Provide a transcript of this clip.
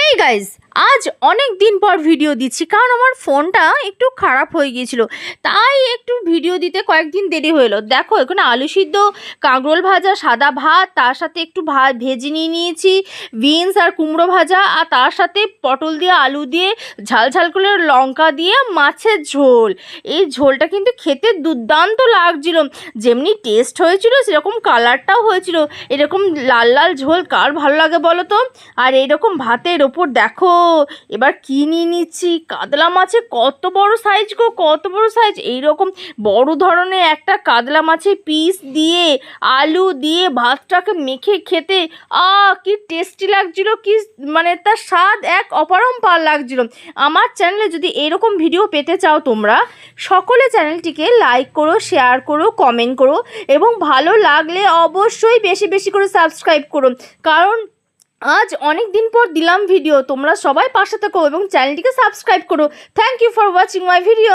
Hey guys, আজ অনেক দিন পর ভিডিও দিচ্ছি কারণ আমার ফোনটা একটু খারাপ হয়ে গিয়েছিল, তাই একটু ভিডিও দিতে কয়েকদিন দেরি হলো। দেখো এখানে আলু সিদ্ধ, কাঁকরোল ভাজা, সাদা ভাত, তার সাথে একটু ভাত ভেজে নিয়েছি, বিনস আর কুমড়ো ভাজা, আর তার সাথে পটল দিয়ে আলু দিয়ে ঝাল ঝাল করে লঙ্কা দিয়ে মাছের ঝোল। এই ঝোলটা কিন্তু খেতে দুর্দান্ত লাগছিল, যেমনি টেস্ট হয়েছিল সেরকম কালারটাও হয়েছিল। এরকম লাল লাল ঝোল কার ভালো লাগে বলো তো? আর এইরকম ভাতের ওপর দেখো এবার কি নিয়ে নিচ্ছি, কাতলা মাছের কত বড় সাইজ গো, কত বড় সাইজ। এইরকম বড় ধরনের একটা কাতলা মাছের পিস দিয়ে আলু দিয়ে ভাতটাকে মেখে খেতে কি টেস্টি লাগছিল, কি মানে তার স্বাদ এক অপারম্পার লাগছিল। আমার চ্যানেলে যদি এরকম ভিডিও পেতে চাও তোমরা সকলে চ্যানেলটিকে লাইক করো, শেয়ার করো, কমেন্ট করো এবং ভালো লাগলে অবশ্যই বেশি বেশি করে সাবস্ক্রাইব করো, কারণ আজ অনেক দিন পর দিলাম ভিডিও। তোমরা সবাই পাশে থাকো এবং চ্যানেলটিকে সাবস্ক্রাইব করো। Thank you for watching my video.